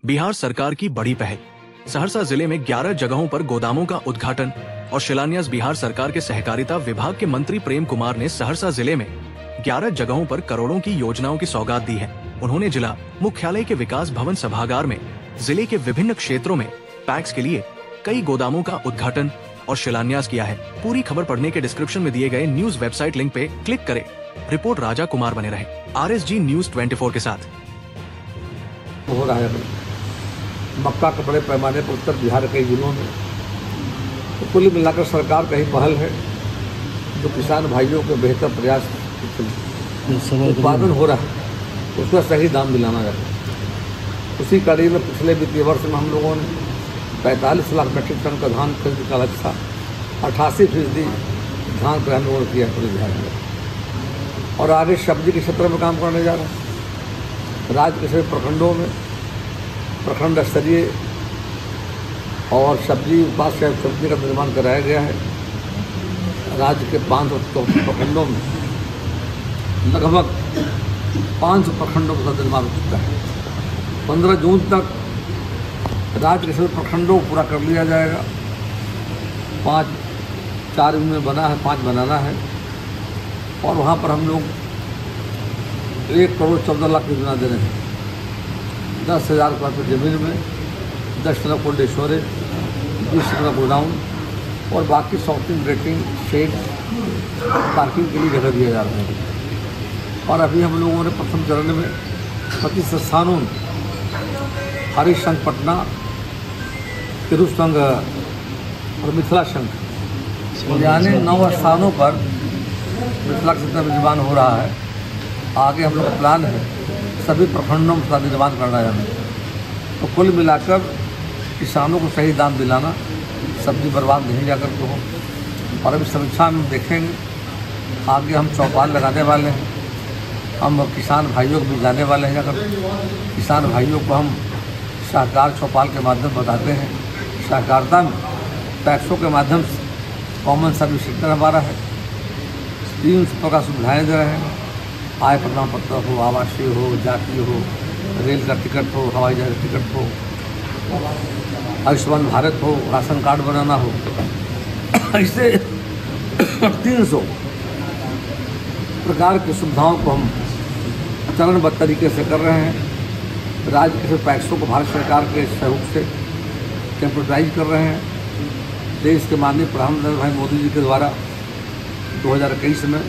बिहार सरकार की बड़ी पहल। सहरसा जिले में 11 जगहों पर गोदामों का उद्घाटन और शिलान्यास। बिहार सरकार के सहकारिता विभाग के मंत्री प्रेम कुमार ने सहरसा जिले में 11 जगहों पर करोड़ों की योजनाओं की सौगात दी है। उन्होंने जिला मुख्यालय के विकास भवन सभागार में जिले के विभिन्न क्षेत्रों में पैक्स के लिए कई गोदामों का उद्घाटन और शिलान्यास किया है। पूरी खबर पढ़ने के डिस्क्रिप्शन में दिए गए न्यूज वेबसाइट लिंक पे क्लिक करें। रिपोर्ट राजा कुमार बने रहे RSG न्यूज 24 के साथ। हो रहा है मक्का के बड़े पैमाने पर उत्तर बिहार के जिलों में, तो कुल मिलाकर सरकार का ही पहल है जो किसान भाइयों के बेहतर प्रयास उत्पादन हो रहा है उसका सही दाम दिलाना जाता है। उसी कड़ी में पिछले वित्तीय वर्ष में हम लोगों ने 45 लाख मीट्रिक टन का धान खरीद का लक्ष्य था। 88% धान क्रय हम लोगों ने किया पूरे बिहार में, और आगे सब्जी के क्षेत्र में काम करने जा रहे हैं। राज्य के सभी प्रखंडों में प्रखंड स्तरीय और सब्जी उत्पाद सब्जी का निर्माण कराया गया है। राज्य के 500 प्रखंडों में लगभग 500 प्रखंडों का निर्माण हो चुका है। 15 जून तक राज्य के सभी प्रखंडों को पूरा कर लिया जाएगा। 4 में बना है, 5 बनाना है, और वहाँ पर हम लोग 1 करोड़ 14 लाख की योजना दे रहे हैं। 10,000 रुपये जमीन में 10 ton cold storage, 20 ton godown और बाकी शॉपिंग, रेटिंग, शेड, पार्किंग के लिए जगह दिया जा रहा है। और अभी हम लोगों ने प्रथम चरण में 25 स्थानों में हरीश संघ पटना, तिरु संघ और मिथिला संघ यानी 9 स्थानों पर मिथिला क्षेत्र में निर्माण हो रहा है। आगे हम लोग का प्लान है सभी प्रखंडों में निर्माण करना जाना। तो कुल मिलाकर किसानों को सही दाम दिलाना, सब्जी बर्बाद नहीं जाकर के हो। और अभी समीक्षा में देखेंगे, आगे हम चौपाल लगाने वाले हैं। हम किसान भाइयों को भी जाने वाले हैं। जाकर किसान भाइयों को हम सहकार चौपाल के माध्यम बताते हैं। सहकारिता में पैक्सों के माध्यम से कॉमन सर्विस सेक्टर हमारा है। 3 प्रकार सुविधाएँ दे रहे हैं। आय प्रमाण पत्र हो, आवासीय हो, जातीय हो, रेल का टिकट हो, हवाई जहाज का टिकट हो, आयुष्मान भारत हो, राशन कार्ड बनाना हो, ऐसे 300 प्रकार की सुविधाओं को हम चरणबद्ध तरीके से कर रहे हैं। राज्य के पैक्सों को भारत सरकार के सहयोग से कंप्यूटराइज कर रहे हैं। देश के माननीय प्रधानमंत्री भाई मोदी जी के द्वारा 2021 में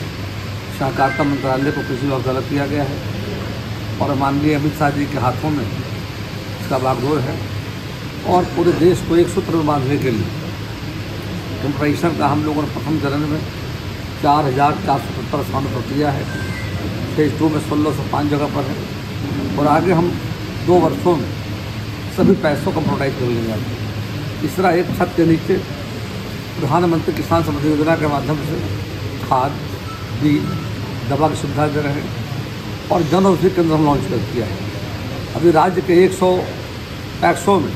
सहकारिता मंत्रालय को कृषि विभाग अलग किया गया है, और माननीय अमित शाह जी के हाथों में इसका बागडोर है। और पूरे देश को एक सूत्र में बांधने के लिए कंप्यूटराइजेशन का हम लोगों ने प्रथम चरण में 4,470 स्थानों पर किया है। फेज 2 में 1605 जगह पर है, और आगे हम 2 वर्षों में सभी पैसों को कंप्यूटराइज कर लेंगे। इस तरह एक छत के नीचे प्रधानमंत्री किसान समृद्धि योजना के माध्यम से खाद, बीज, दवा की सुविधा दे रहे हैं, और जन औषधि केंद्र हम लॉन्च कर दिया है। अभी राज्य के 100 पैक्सों में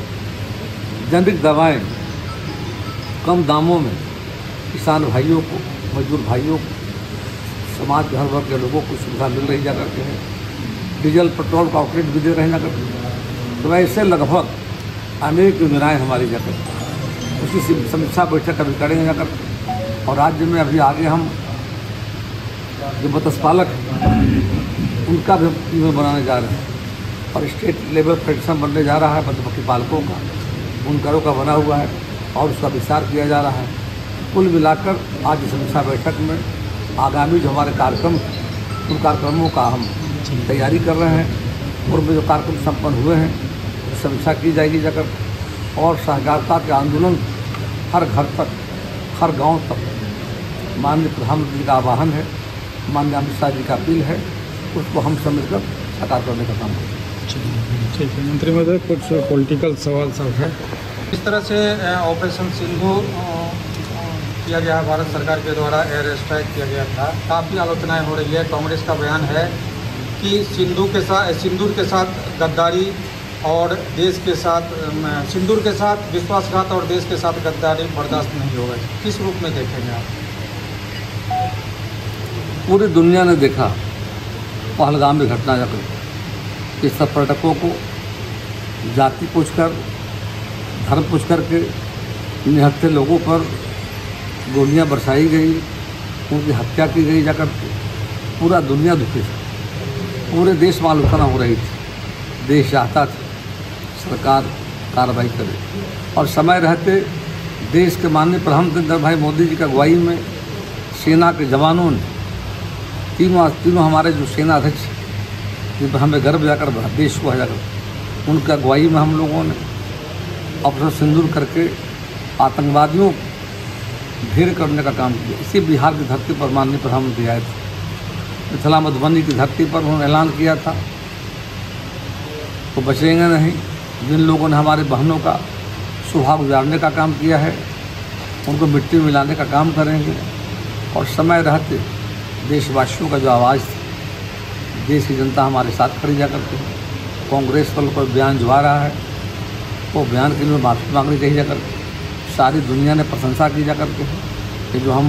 जेनरिक दवाएं कम दामों में किसान भाइयों को, मजदूर भाइयों को, समाज के हर वर्ग के लोगों को सुविधा मिल रही जा करके है। डीजल पेट्रोल का आउटलेट भी दे रहे हैं जाकर। तो ऐसे लगभग अनेक योजनाएँ हमारी जाकर उसकी समीक्षा बैठक अभी करेंगे जाकर। और राज्य में अभी आगे हम जो मत्स्य पालक उनका भी टीम बनाने जा रहे हैं, और स्टेट लेवल फेडरेशन बनने जा रहा है मधुमक्खी पालकों का, बुनकरों का बना हुआ है, और उसका विस्तार किया जा रहा है। कुल मिलाकर आज समीक्षा बैठक में आगामी जो हमारे कार्यक्रम उन कार्यक्रमों का हम तैयारी कर रहे हैं, और जो कार्यक्रम संपन्न हुए हैं समीक्षा की जाएगी जाकर। और सहकारिता के आंदोलन हर घर तक, हर गाँव तक माननीय प्रधानमंत्री का आह्वान है, माननीय अमित शाह जी का अपील है, उसको हम सब मिलकर साकार करने का काम करें। ठीक है मंत्री महोदय, कुछ पॉलिटिकल सवाल सब है। इस तरह से ऑपरेशन सिंधु किया गया, भारत सरकार के द्वारा एयर स्ट्राइक किया गया था। काफ़ी आलोचनाएं हो रही है। कांग्रेस का बयान है कि सिंदूर के साथ गद्दारी और देश के साथ सिंदूर के साथ विश्वासघात और देश के साथ गद्दारी बर्दाश्त नहीं होगा। किस रूप में देखेंगे आप? पूरी दुनिया ने देखा पहलगाम में घटना जाकर कि सब पर्यटकों को जाति पूछकर, धर्म पूछ करके निहत्थे लोगों पर गोलियां बरसाई गई, उनकी हत्या की गई जाकर के। पूरा दुनिया दुखी था, पूरे देश में आलोचना हो रही थी। देश चाहता था सरकार कार्रवाई करे, और समय रहते देश के माननीय प्रधानमंत्री नरेंद्र भाई मोदी जी की अगुवाई में सेना के जवानों ने तीनों हमारे जो सेना अध्यक्ष जिन पर हमें गर्व जाकर देश को जाकर उनकी अगुवाई में हम लोगों ने ऑपरेशन सिंदूर करके आतंकवादियों ढेर करने का काम किया। इसी बिहार की धरती पर माननीय प्रधानमंत्री आए थे। मिथिला मधुबनी की धरती पर उन्होंने ऐलान किया था तो बचेंगे नहीं। जिन लोगों ने हमारे बहनों का सुहाग उजाड़ने का काम किया है उनको मिट्टी मिलाने का काम करेंगे। और समय रहते देशवासियों का जो आवाज़ थी, देश की जनता हमारे साथ खड़ी जा करके। कांग्रेस पर कोई बयान जो आ रहा है वो बयान के लिए माफ़ी मांगनी चाहिए जाकर। सारी दुनिया ने प्रशंसा की जा करके कि जो हम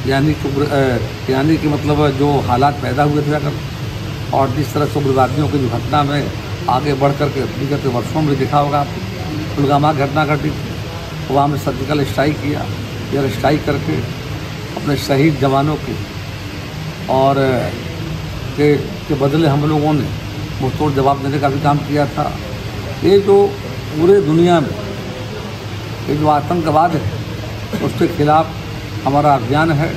यानी कि मतलब जो हालात पैदा हुए थे जाकर, और जिस तरह से उग्रवादियों की जो घटना में आगे बढ़ करके विगत वर्षों में देखा होगा आप, पुलवामा घटना घटी, वहाँ में सर्जिकल स्ट्राइक किया, एयर स्ट्राइक करके अपने शहीद जवानों के और के बदले हम लोगों ने मुंहतोड़ जवाब देने का भी काम किया था। ये जो पूरे दुनिया में ये जो आतंकवाद है उसके खिलाफ हमारा अभियान है।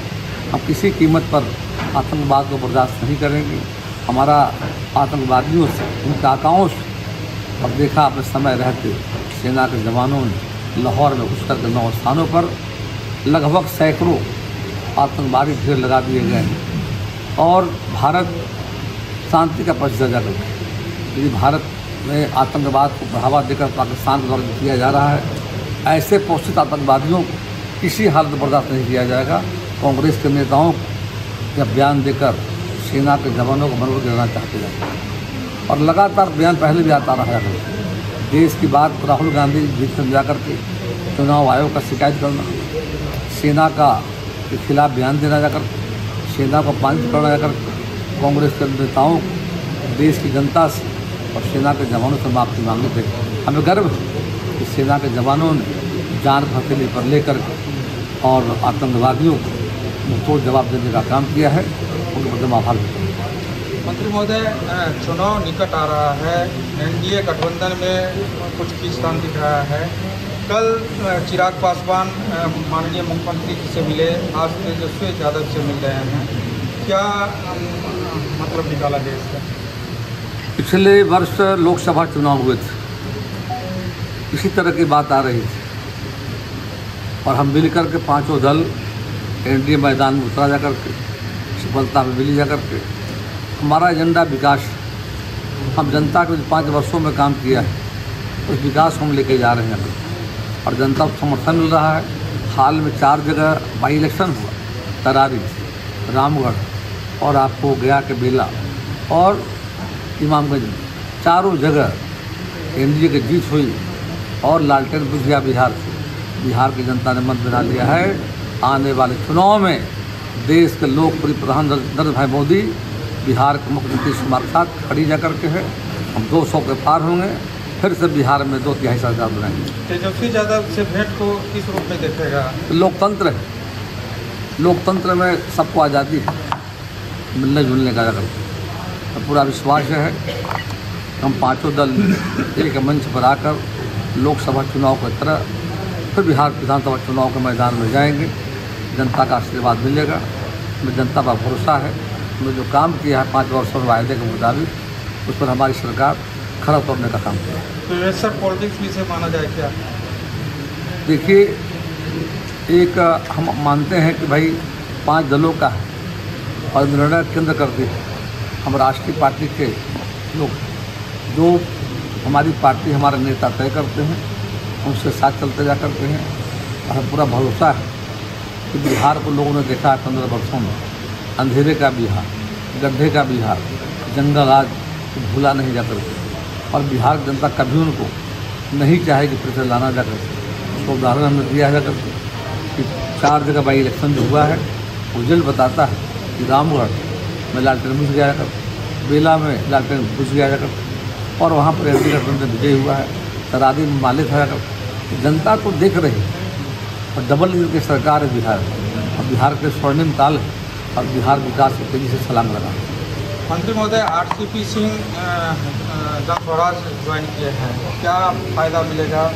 हम किसी कीमत पर आतंकवाद को बर्दाश्त नहीं करेंगे। हमारा आतंकवादियों से, उनके आकाओं से, अब देखा अपने समय रहते सेना के जवानों ने लाहौर में घुस करके 9 स्थानों पर लगभग सैकड़ों आतंकवादी ढेर लगा दिए गए हैं। और भारत शांति का पक्ष दर्जा करके यदि भारत में आतंकवाद को बढ़ावा देकर पाकिस्तान के द्वारा किया जा रहा है, ऐसे पोषित आतंकवादियों को किसी हालत बर्दाश्त नहीं किया जाएगा। कांग्रेस के नेताओं को जब बयान देकर सेना के जवानों को मनोबल देना चाहते हैं, और लगातार बयान पहले भी आता रहा है। देश की बात राहुल गांधी जीत कर जाकर के चुनाव आयोग का शिकायत करना, सेना का के खिलाफ बयान देना जाकर, सेना को अपमानित करना जाकर, कांग्रेस के नेताओं को देश की जनता से और सेना के जवानों से माफ़ी मांगने थे। हमें गर्व है कि सेना के जवानों ने जान को हथेली पर लेकर और आतंकवादियों को मुंहतोड़ जवाब देने का काम किया है। उनके प्रति आभार व्यक्त करता हूं। मंत्री महोदय, चुनाव निकट आ रहा है, एनडीए गठबंधन में कुछ खींचतान दिख रहा है। कल चिराग पासवान माननीय मुख्यमंत्री जी से मिले, आज तेजस्वी यादव से मिल रहे हैं। क्या मतलब निकाला गया इसका? पिछले वर्ष लोकसभा चुनाव हुए थे, इसी तरह की बात आ रही थी, और हम मिलकर के पांचों दल एनडीए मैदान में उतरा जाकर के सफलता में मिली जाकर के। हमारा एजेंडा विकास, हम जनता के 5 वर्षों में काम किया है, उस विकास को हम लेके जा रहे हैं और जनता को समर्थन मिल रहा है। हाल में 4 जगह बाई इलेक्शन हुआ, तरारी, रामगढ़ और आपको गया के बेला और इमामगंज में, चारों जगह एनडीए की जीत हुई। और लालटेन बुझ गया बिहार से। बिहार की जनता ने मन बना लिया है, आने वाले चुनाव में देश के लोकप्रिय प्रधानमंत्री नरेंद्र भाई मोदी बिहार के मुख्यमंत्री कुमार के साथ खड़ी जा करके है। हम 200 के पार होंगे, फिर से बिहार में 2/3 सरकार बनाएंगे। तेजस्वी यादव से भेंट को किस रूप में देखेगा? लोकतंत्र है, लोकतंत्र में सबको आज़ादी है मिलने जुलने का। तो पूरा विश्वास है हम पांचों दल एक मंच पर आकर लोकसभा चुनाव की तरह फिर बिहार विधानसभा चुनाव के मैदान में जाएंगे। जनता का आशीर्वाद मिलेगा, हमें जनता पर भरोसा है। हमने जो काम किया है 5 वर्षों में वायदे के मुताबिक, उस पर हमारी सरकार खरा उतरने का काम किया। तो वैसा पॉलिटिक्स भी से माना जाए क्या? देखिए, एक हम मानते हैं कि भाई 5 दलों का है और निर्णय केंद्र करती है हम राष्ट्रीय पार्टी के लोग, जो हमारी पार्टी हमारे नेता तय करते हैं, उनसे साथ चलते जा करते हैं। और पूरा भरोसा है कि बिहार को लोगों ने देखा है 15 वर्षों में, अंधेरे का बिहार, गड्ढे का बिहार, जंगल राज भूला नहीं जा करके। और बिहार की जनता कभी उनको नहीं चाहेगी फिर से लाना जा करके। उसको उदाहरण हमने दिया जा करके कि 4 जगह बाई इलेक्शन जो हुआ है, वो जल्द बताता है कि रामगढ़ में लालटेन बुझ गया कर, बेला में लालटेन बुझ गया कर, और वहाँ पर एनडीए गठबंधन विजय हुआ है। तरादी मालिक है। जनता तो देख रही है और डबल इंजन की सरकार है बिहार में, और बिहार के स्वर्णिम काल है और बिहार विकास को तेजी से छलांग लगा। मंत्री महोदय, आरसीपी सिंह जन स्वराज ज्वाइन किए हैं, क्या फायदा मिलेगा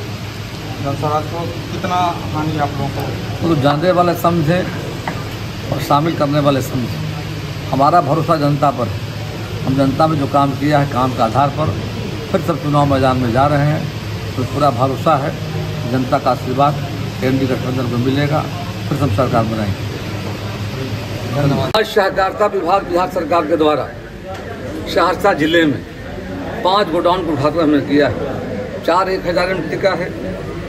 जन स्वराज को, कितना हानि आप लोगों को? तो जानने वाले समझे और शामिल करने वाले समझे। हमारा भरोसा जनता पर है। हम जनता में जो काम किया है, काम के आधार पर फिर सब चुनाव मैदान में जा रहे हैं, तो पूरा भरोसा है जनता का आशीर्वाद एनडीए गठबंधन को मिलेगा, फिर सब सरकार बनाएंगे। धन्यवाद। सहकारिता विभाग बिहार सरकार के द्वारा सहरसा जिले में 5 गोडाउन का उद्घाटन हमने किया है। 4 1000 एमटी का है,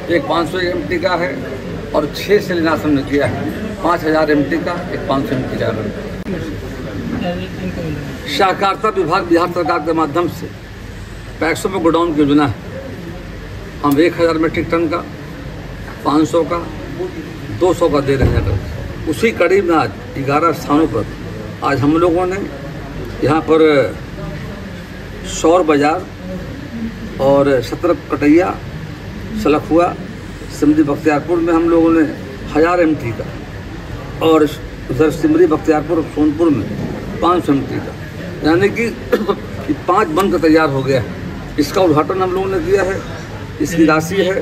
एक 500 एमटी का है और 6 शिलान्यास हमने किया है। 5000 एमटी का, एक 500 एमटी का। सहकारिता विभाग बिहार सरकार के माध्यम से पैक्सों में गोडाउन की योजना है। हम 1000 मीट्रिक टन का, 500 का, 200 का दे रहे हैं। उसी कड़ी में आज 11 स्थानों पर आज हम लोगों ने यहाँ पर सौर बाजार और 17 कटैया, सलखुआ, सिमरी बख्तियारपुर में हम लोगों ने 1000 एमटी का, और उधर सिमरी बख्तियारपुर और सोनपुर में 500 एमटी का, यानी कि 5 बनकर तैयार हो गया है। इसका उद्घाटन हम लोगों ने किया है। इसकी राशि है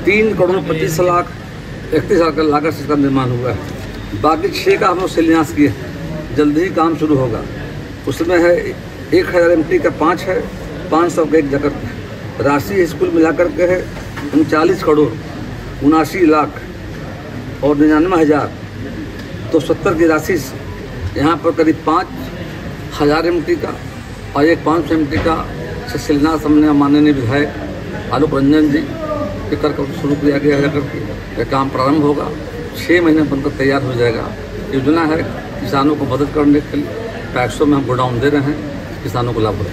3,25,31,00,000 का लागत से इसका निर्माण हुआ है। बाकी 6 का हम लोग शिलान्यास किए हैं, जल्दी ही काम शुरू होगा। उसमें है 1000 एमटी का 5 है, 500 का 1 जगह। राशि स्कूल मिलाकर के है 39 करोड़ 79 लाख और 99,000, तो 70 की राशि से यहाँ पर करीब 5000 एमटी का और एक 500 एमटी का शिलान्यास हमने माननीय विधायक आलोक रंजन जी के कर शुरू किया गया है। यह काम प्रारंभ होगा, 6 महीने बनकर तैयार हो जाएगा। योजना है किसानों को मदद करने के लिए। पैक्सों में हम गोडाउन दे रहे हैं, किसानों को लाभ होगा।